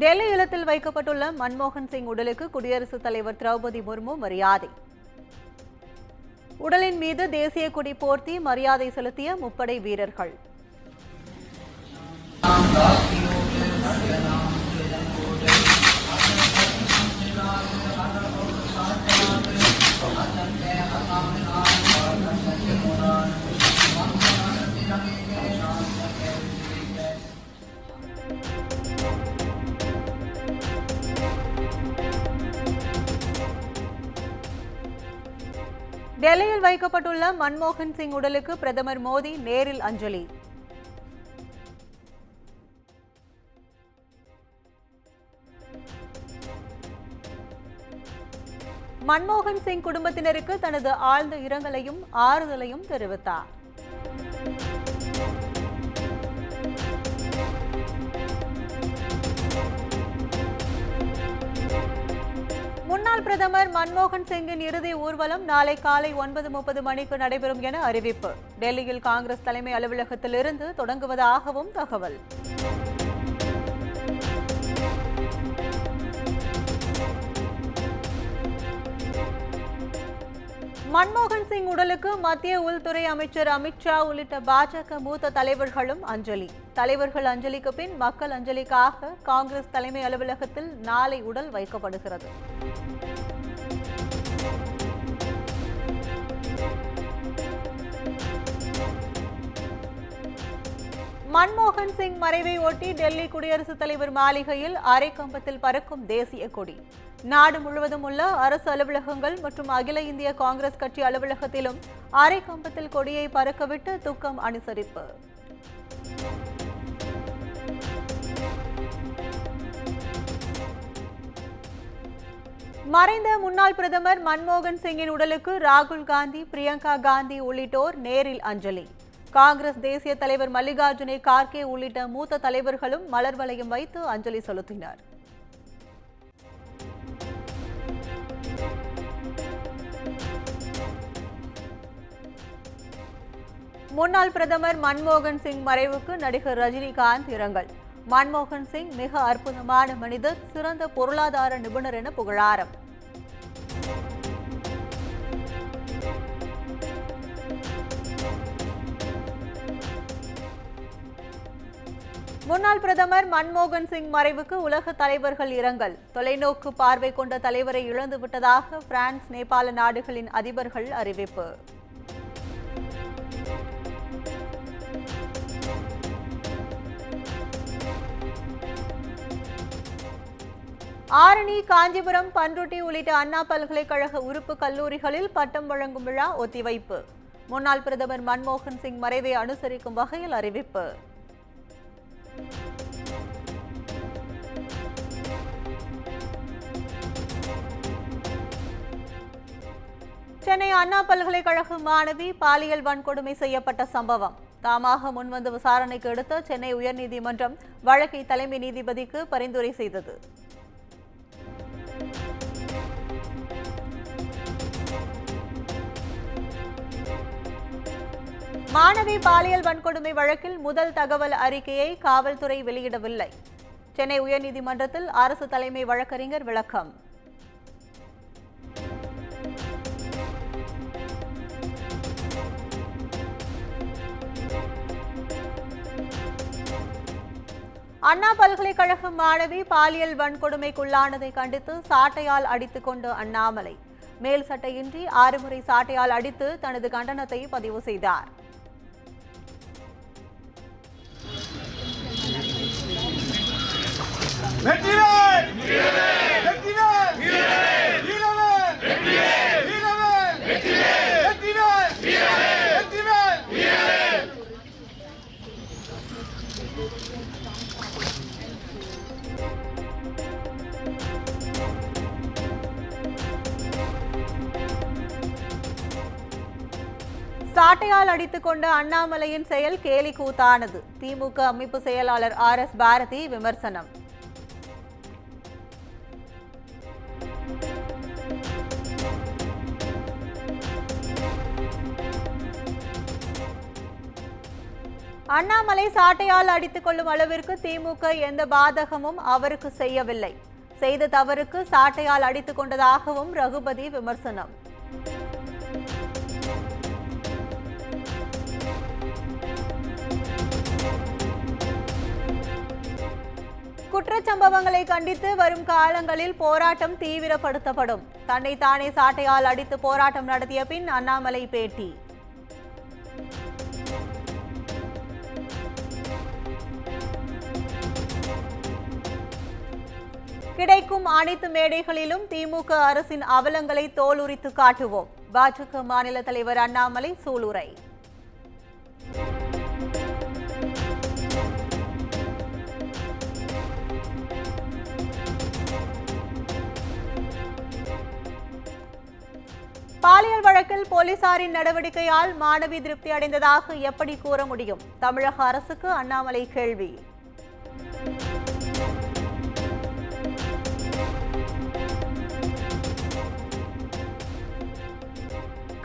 டெல்லி இல்லத்தில் வைக்கப்பட்டுள்ள மன்மோகன் சிங் உடலுக்கு குடியரசுத் தலைவர் திரௌபதி முர்மு மரியாதை. உடலின் மீது தேசிய கொடி போர்த்தி மரியாதை செலுத்திய முப்படை வீரர்கள். டெல்லியில் வைக்கப்பட்டுள்ள மன்மோகன் சிங் உடலுக்கு பிரதமர் மோடி நேரில் அஞ்சலி. மன்மோகன் சிங் குடும்பத்தினருக்கு தனது ஆழ்ந்த இரங்கலையும் ஆறுதலையும் தெரிவித்தார். முன்னாள் பிரதமர் மன்மோகன் சிங்கின் இறுதி ஊர்வலம் நாளை காலை 9:30 மணிக்கு நடைபெறும் என அறிவிப்பு. டெல்லியில் காங்கிரஸ் தலைமை அலுவலகத்தில் இருந்து தொடங்குவதாகவும் தகவல். மன்மோகன் சிங் உடலுக்கு மத்திய உள்துறை அமைச்சர் அமித்ஷா உள்ளிட்ட பாஜக மூத்த தலைவர்களும் அஞ்சலி. தலைவர்கள் அஞ்சலிக்கு பின் மக்கள் அஞ்சலிக்காக காங்கிரஸ் தலைமை அலுவலகத்தில் நாளை உடல் வைக்கப்படுகிறது. மன்மோகன் சிங் மறைவை ஒட்டி டெல்லி குடியரசுத் தலைவர் மாளிகையில் அரை கம்பத்தில் பறக்கும் தேசிய கொடி. நாடு முழுவதும் உள்ள அரசு அலுவலகங்கள் மற்றும் அகில இந்திய காங்கிரஸ் கட்சி அலுவலகத்திலும் அரை கம்பத்தில் கொடியை பறக்கவிட்டு துக்கம் அனுசரிப்பு. மறைந்த முன்னாள் பிரதமர் மன்மோகன் சிங்கின் உடலுக்கு ராகுல் காந்தி, பிரியங்கா காந்தி உள்ளிட்டோர் நேரில் அஞ்சலி. காங்கிரஸ் தேசிய தலைவர் மல்லிகார்ஜுன கார்கே உள்ளிட்ட மூத்த தலைவர்களும் மலர் வளையம் வைத்து அஞ்சலி செலுத்தினர். முன்னாள் பிரதமர் மன்மோகன் சிங் மறைவுக்கு நடிகர் ரஜினிகாந்த் இரங்கல். மன்மோகன் சிங் மிக அற்புதமான மனிதர், சிறந்த பொருளாதார நிபுணர் என புகழாரம். முன்னாள் பிரதமர் மன்மோகன் சிங் மறைவுக்கு உலக தலைவர்கள் இரங்கல். தொலைநோக்கு பார்வை கொண்ட தலைவரை இழந்துவிட்டதாக பிரான்ஸ், நேபாள நாடுகளின் அதிபர்கள் அறிவிப்பு. ஆரணி, காஞ்சிபுரம், பண்ருட்டி உள்ளிட்ட அண்ணா பல்கலைக்கழக உறுப்பு கல்லூரிகளில் பட்டம் வழங்கும் விழா ஒத்திவைப்பு. முன்னாள் பிரதமர் மன்மோகன் சிங் மறைவை அனுசரிக்கும் வகையில் அறிவிப்பு. சென்னை அண்ணா பல்கலைக்கழக மாணவி பாலியல் வன்கொடுமை செய்யப்பட்ட சம்பவம். தாமாக முன்வந்து விசாரணைக்கு எடுத்த சென்னை உயர்நீதிமன்றம் வழக்கை தலைமை நீதிபதிக்கு பரிந்துரை செய்தது. மாணவி பாலியல் வன்கொடுமை வழக்கில் முதல் தகவல் அறிக்கையை காவல்துறை வெளியிடவில்லை. சென்னை உயர்நீதிமன்றத்தில் அரசு தலைமை வழக்கறிஞர் விளக்கம். அண்ணா பல்கலைக்கழக மாணவி பாலியல் வன்கொடுமைக்குள்ளானதை கண்டித்து சாட்டையால் அடித்துக் கொண்ட அண்ணாமலை மேல் சட்டையின்றி 6 முறை சாட்டையால் அடித்து தனது கண்டனத்தை பதிவு செய்தார். சாட்டையால் அடித்துக் கொண்ட அண்ணாமலையின் செயல் கேலி கூத்தானது. திமுக அமைப்பு செயலாளர் RS பாரதி விமர்சனம். அண்ணாமலை சாட்டையால் அடித்துக் கொள்ளும் அளவிற்கு திமுக எந்த பாதகமும் அவருக்கு செய்யவில்லை. செய்த தவறுக்கு சாட்டையால் அடித்துக் கொண்டதாகவும் ரகுபதி விமர்சனம். குற்றச்சம்பவங்களை கண்டித்து வரும் காலங்களில் போராட்டம் தீவிரப்படுத்தப்படும். தன்னை தானே சாட்டையால் அடித்து போராட்டம் நடத்திய பின் அண்ணாமலை பேட்டி. கிடைக்கும் அனைத்து மேடைகளிலும் திமுக அரசின் அவலங்களை தோலுரித்து காட்டுவோம். பாஜக மாநில தலைவர் அண்ணாமலை சூளுரை. பாலியல் வழக்கில் போலீசாரின் நடவடிக்கையால் மாணவி திருப்தி அடைந்ததாக எப்படி கூற முடியும்? தமிழக அரசுக்கு அண்ணாமலை கேள்வி.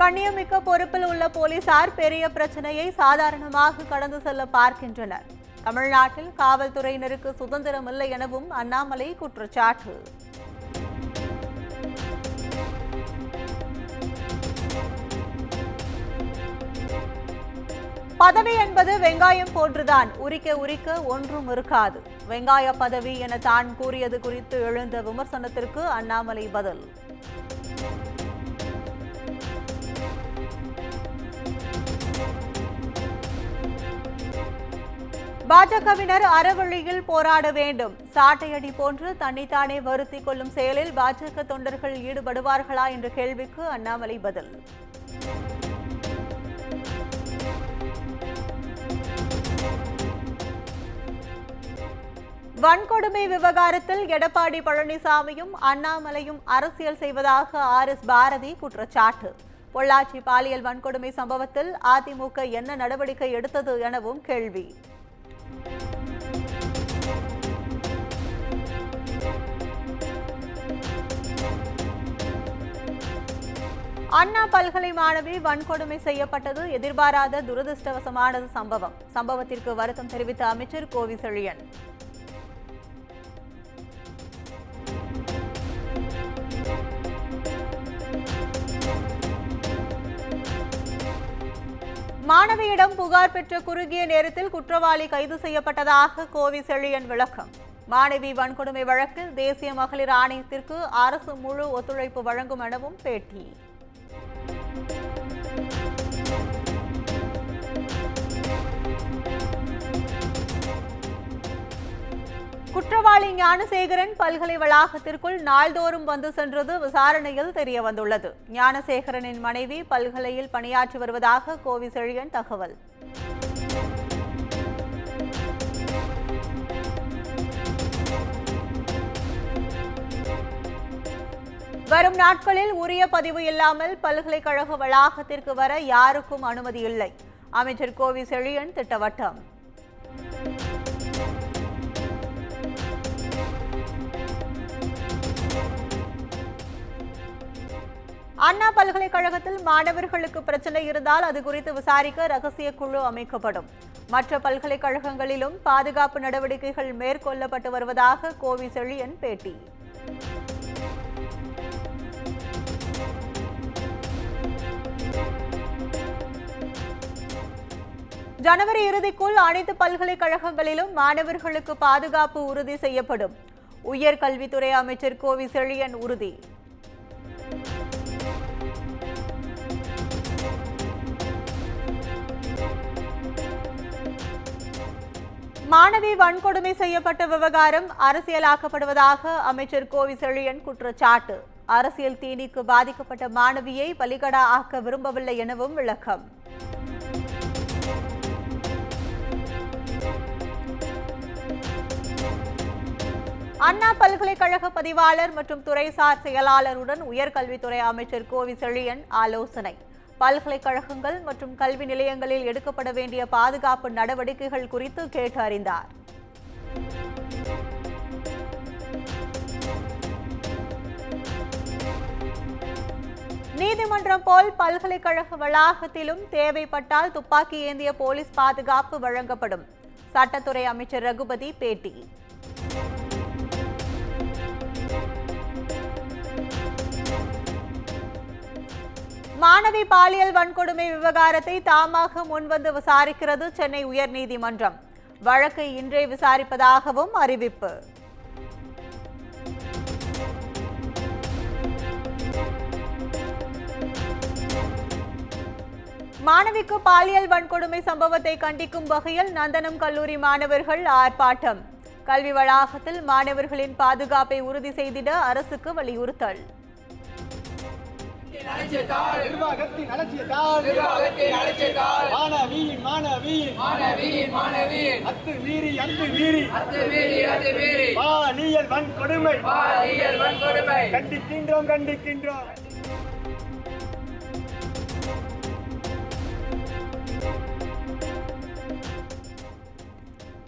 கண்ணியமிக்க பொறுப்பில் உள்ள போலீசார் பெரிய பிரச்சனையை சாதாரணமாக கடந்து செல்ல பார்க்கின்றனர். தமிழ்நாட்டில் காவல்துறையினருக்கு சுதந்திரம் இல்லை எனவும் அண்ணாமலை குற்றச்சாட்டு. பதவி என்பது வெங்காயம் போன்றுதான், உரிக்க உரிக்க ஒன்றும் இருக்காது. வெங்காய பதவி என தான் கூறியது குறித்து எழுந்த விமர்சனத்திற்கு அண்ணாமலை பதில். பாஜகவினர் அறவழியில் போராட வேண்டும். சாட்டையடி போன்று தன்னைத்தானே வருத்திக் கொள்ளும் செயலில் பாஜக தொண்டர்கள் ஈடுபடுவார்களா என்ற கேள்விக்கு அண்ணாமலை பதில். வன்கொடுமை விவகாரத்தில் எடப்பாடி பழனிசாமியும் அண்ணாமலையும் அரசியல் செய்வதாக RS பாரதி குற்றச்சாட்டு. பொள்ளாச்சி பாலியல் வன்கொடுமை சம்பவத்தில் அதிமுக என்ன நடவடிக்கை எடுத்தது எனவும் கேள்வி. அண்ணா பல்கலை மாணவி வன்கொடுமை செய்யப்பட்டது எதிர்பாராத துரதிருஷ்டவசமானது சம்பவம். சம்பவத்திற்கு வருத்தம் தெரிவித்த அமைச்சர் கோவி செழியன். மாணவியிடம் புகார் பெற்ற குறுகிய நேரத்தில் குற்றவாளி கைது செய்யப்பட்டதாக கோவி செழியன் விளக்கம். மாணவி வன்கொடுமை வழக்கில் தேசிய மகளிர் ஆணையத்திற்கு அரசு முழு ஒத்துழைப்பு வழங்கும் எனவும் பேட்டி. குற்றவாளி ஞானசேகரன் பல்கலை வளாகத்திற்குள் நாள்தோறும் வந்து சென்றது விசாரணையில் தெரியவந்துள்ளது. ஞானசேகரனின் மனைவி பல்கலையில் பணியாற்றி வருவதாக கோவி செழியன் தகவல். வரும் நாட்களில் உரிய பதிவு இல்லாமல் பல்கலைக்கழக வளாகத்திற்கு வர யாருக்கும் அனுமதி இல்லை. அமைச்சர் கோவி செழியன் திட்டவட்டம். அண்ணா பல்கலைக்கழகத்தில் மாணவர்களுக்கு பிரச்சனை இருந்தால் அது குறித்து விசாரிக்க ரகசிய குழு அமைக்கப்படும். மற்ற பல்கலைக்கழகங்களிலும் பாதுகாப்பு நடவடிக்கைகள் மேற்கொள்ளப்பட்டு வருவதாக கோவி செழியன் பேட்டி. ஜனவரி இறுதிக்குள் அனைத்து பல்கலைக்கழகங்களிலும் மாணவர்களுக்கு பாதுகாப்பு உறுதி செய்யப்படும். உயர்கல்வித்துறை அமைச்சர் கோவி செழியன் உறுதி. மாணவி வன்கொடுமை செய்யப்பட்ட விவகாரம் அரசியலாக்கப்படுவதாக அமைச்சர் கோவி செழியன் குற்றச்சாட்டு. அரசியல் தீனிக்கு பாதிக்கப்பட்ட மாணவியை பலிகடா ஆக்க விரும்பவில்லை எனவும் விளக்கம். அண்ணா பல்கலைக்கழக பதிவாளர் மற்றும் துறைசார் செயலாளருடன் உயர்கல்வித்துறை அமைச்சர் கோவி செழியன் ஆலோசனை. பல்கலைக்கழகங்கள் மற்றும் கல்வி நிலையங்களில் எடுக்கப்பட வேண்டிய பாதுகாப்பு நடவடிக்கைகள் குறித்து கேட்டு அறிந்தார். நீதிமன்றம் போல் பல்கலைக்கழக வளாகத்திலும் தேவைப்பட்டால் துப்பாக்கி ஏந்திய போலீஸ் பாதுகாப்பு வழங்கப்படும். சட்டத்துறை அமைச்சர் ரகுபதி பேட்டி. மாணவி பாலியல் வன்கொடுமை விவகாரத்தை தாமாக முன்வந்து விசாரிக்கிறது சென்னை உயர்நீதிமன்றம். வழக்கை இன்றே விசாரிப்பதாகவும் அறிவிப்பு. மாணவிக்கு பாலியல் வன்கொடுமை சம்பவத்தை கண்டிக்கும் வகையில் நந்தனம் கல்லூரி மாணவர்கள் ஆர்ப்பாட்டம். கல்வி வளாகத்தில் மாணவர்களின் பாதுகாப்பை உறுதி செய்திட அரசுக்கு வலியுறுத்தல். பாலியல் வன்கொடுமை கண்டிக்கின்றோம்.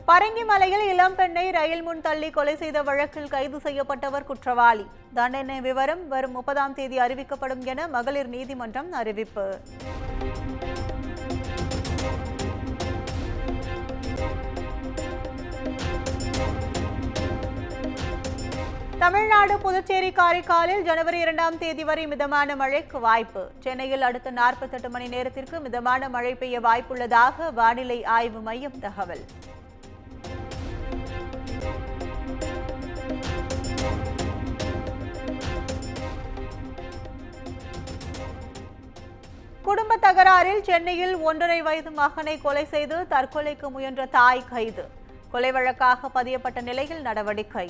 பரங்கிமலையில் இளம்பெண்ணை ரயில் முன் தள்ளி கொலை செய்த வழக்கில் கைது செய்யப்பட்டவர் குற்றவாளி. தண்டனை விவரம் வரும் 30ஆம் தேதி அறிவிக்கப்படும் என மகளிர் நீதிமன்றம் அறிவிப்பு. தமிழ்நாடு, புதுச்சேரி, காரைக்காலில் ஜனவரி 2ஆம் தேதி வரை மிதமான மழைக்கு வாய்ப்பு. சென்னையில் அடுத்த 48 மணி நேரத்திற்கு மிதமான மழை பெய்ய வாய்ப்புள்ளதாக வானிலை ஆய்வு மையம் தகவல். குடும்ப தகராறில் சென்னையில் 1.5 வயது மகனை கொலை செய்து தற்கொலைக்கு முயன்ற தாய் கைது. கொலை வழக்காக பதியப்பட்ட நிலையில் நடவடிக்கை.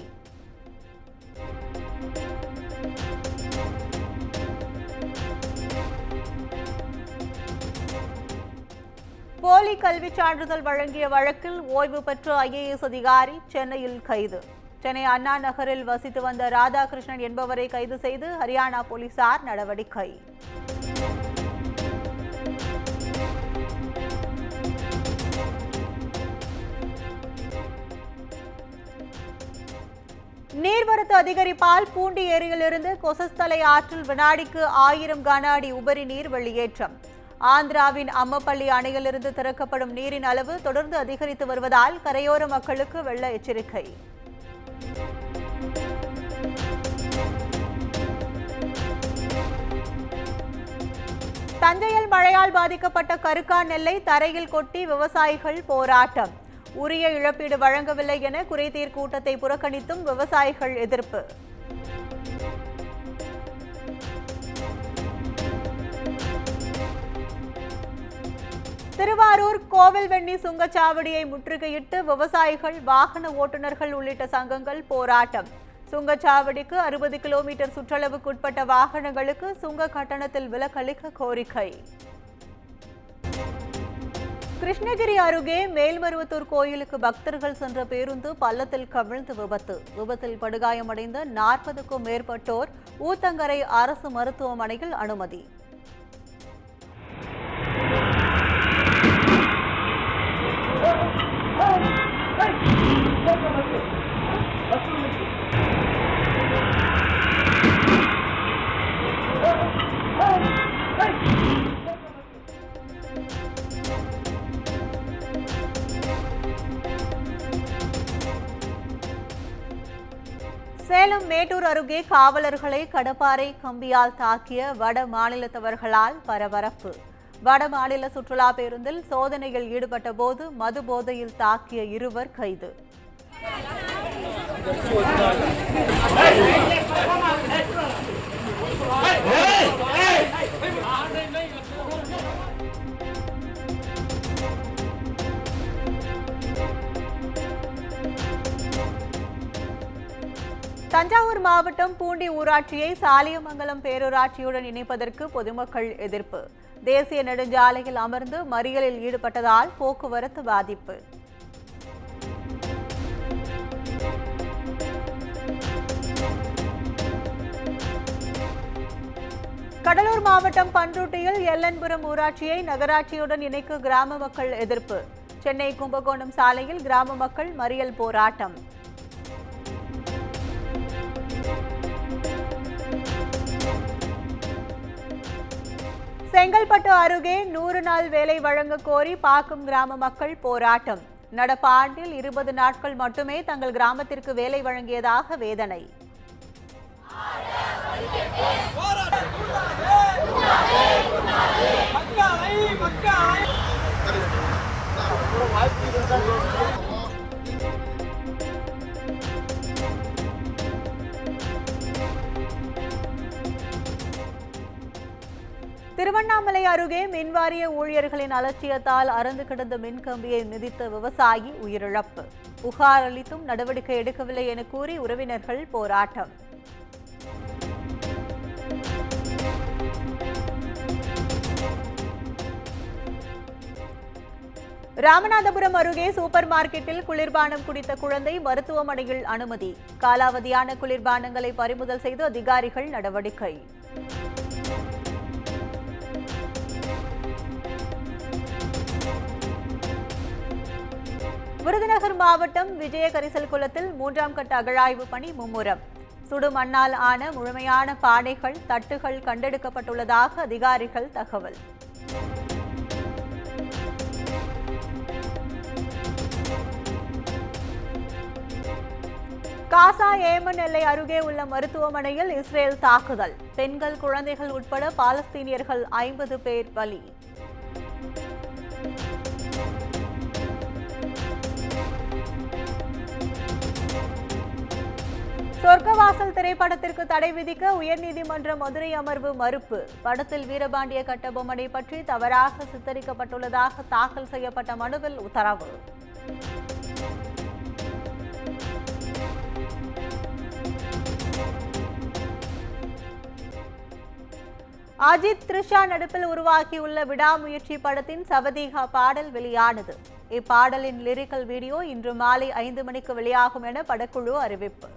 போலி கல்வி சான்றிதழ் வழங்கிய வழக்கில் ஓய்வு பெற்ற IAS அதிகாரி சென்னையில் கைது. சென்னை அண்ணா நகரில் வசித்து வந்த ராதாகிருஷ்ணன் என்பவரை கைது செய்து ஹரியானா போலீசார் நடவடிக்கை. நீர்வரத்து அதிகரிப்பால் பூண்டி ஏரியிலிருந்து கொசஸ்தலை ஆற்றில் வினாடிக்கு 1000 கன அடி உபரி நீர் வெளியேற்றம். ஆந்திராவின் அம்மப்பள்ளி அணையிலிருந்து திறக்கப்படும் நீரின் அளவு தொடர்ந்து அதிகரித்து வருவதால் கரையோர மக்களுக்கு வெள்ள எச்சரிக்கை. தஞ்சையில் மழையால் பாதிக்கப்பட்ட கருக்கா நெல்லை தரையில் கொட்டி விவசாயிகள் போராட்டம். உரிய இழப்பீடு வழங்கவில்லை என குறைதீர் கூட்டத்தை புறக்கணித்தும் விவசாயிகள் எதிர்ப்பு. திருவாரூர் கோவில்வெண்ணி சுங்கச்சாவடியை முற்றுகையிட்டு விவசாயிகள், வாகன ஓட்டுநர்கள் உள்ளிட்ட சங்கங்கள் போராட்டம். சுங்கச்சாவடிக்கு 60 கிலோமீட்டர் சுற்றளவுக்குட்பட்ட வாகனங்களுக்கு சுங்க கட்டணத்தில் விலக்களிக்க கோரிக்கை. கிருஷ்ணகிரி அருகே மேல்மருவத்தூர் கோயிலுக்கு பக்தர்கள் சென்ற பேருந்து பள்ளத்தில் கவிழ்ந்து விபத்து. விபத்தில் படுகாயமடைந்த 40க்கும் மேற்பட்டோர் ஊத்தங்கரை அரசு மருத்துவமனையில் அனுமதி. சேலம் மேட்டூர் அருகே காவலர்களை கடப்பாரை கம்பியால் தாக்கிய வட மாநிலத்தவர்களால் பரபரப்பு. வட மாநில சுற்றுலா பேருந்தில் சோதனையில் ஈடுபட்ட போது மது போதையில் தாக்கிய 2 கைது. தஞ்சாவூர் மாவட்டம் பூண்டி ஊராட்சியை சாலியமங்கலம் பேரூராட்சியுடன் இணைப்பதற்கு பொதுமக்கள் எதிர்ப்பு. தேசிய நெடுஞ்சாலையில் அமர்ந்து மறியலில் ஈடுபட்டதால் போக்குவரத்து பாதிப்பு. கடலூர் மாவட்டம் பண்ருட்டியில் எல்லன்புரம் ஊராட்சியை நகராட்சியுடன் இணைக்க கிராம மக்கள் எதிர்ப்பு. சென்னை கும்பகோணம் சாலையில் கிராம மக்கள் மறியல் போராட்டம். செங்கல்பட்டு அருகே 100 நாள் வேலை வழங்க கோரி பாக்கம் கிராம மக்கள் போராட்டம். நடப்பாண்டில் 20 நாட்கள் மட்டுமே தங்கள் கிராமத்திற்கு வேலை வழங்கியதாக வேதனை. திருவண்ணாமலை அருகே மின்வாரிய ஊழியர்களின் அலட்சியத்தால் அறுந்து கிடந்த மின்கம்பியை மிதித்த விவசாயி உயிரிழப்பு. புகார் அளித்தும் நடவடிக்கை எடுக்கவில்லை என கூறி உறவினர்கள் போராட்டம். ராமநாதபுரம் அருகே சூப்பர் மார்க்கெட்டில் குளிர்பானம் குடித்த குழந்தை மருத்துவமனையில் அனுமதி. காலாவதியான குளிர்பானங்களை பறிமுதல் செய்து அதிகாரிகள் நடவடிக்கை. விருதுநகர் மாவட்டம் விஜயகரிசல் குளத்தில் 3ஆம் கட்ட அகழாய்வு பணி மும்முரம். சுடுமண்ணால் ஆன முழுமையான பானைகள், தட்டுகள் கண்டெடுக்கப்பட்டுள்ளதாக அதிகாரிகள் தகவல். காசா ஏமன் எல்லை அருகே உள்ள மருத்துவமனையில் இஸ்ரேல் தாக்குதல். பெண்கள், குழந்தைகள் உட்பட பாலஸ்தீனியர்கள் 50 பேர் பலி. சொர்க்கவாசல் திரைப்படத்திற்கு தடை விதிக்க உயர்நீதிமன்ற மதுரை அமர்வு மறுப்பு. படத்தில் வீரபாண்டிய கட்டபொம்மனை பற்றி தவறாக சித்தரிக்கப்பட்டுள்ளதாக தாக்கல் செய்யப்பட்ட மனுவில் உத்தரவு. அஜித், த்ரிஷா நடிப்பில் உருவாக்கியுள்ள விடாமுயற்சி படத்தின் சவதீகா பாடல் வெளியானது. இப்பாடலின் லிரிக்கல் வீடியோ இன்று மாலை 5 மணிக்கு வெளியாகும் என படக்குழு அறிவிப்பு.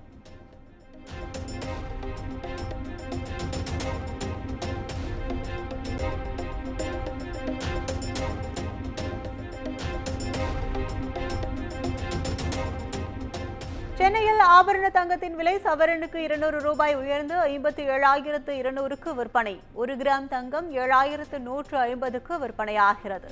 சென்னையில் ஆபரண தங்கத்தின் விலை சவரனுக்கு 200 ரூபாய் உயர்ந்து 57,200க்கு விற்பனை. 1 கிராம் தங்கம் 7,150க்கு விற்பனையாகிறது.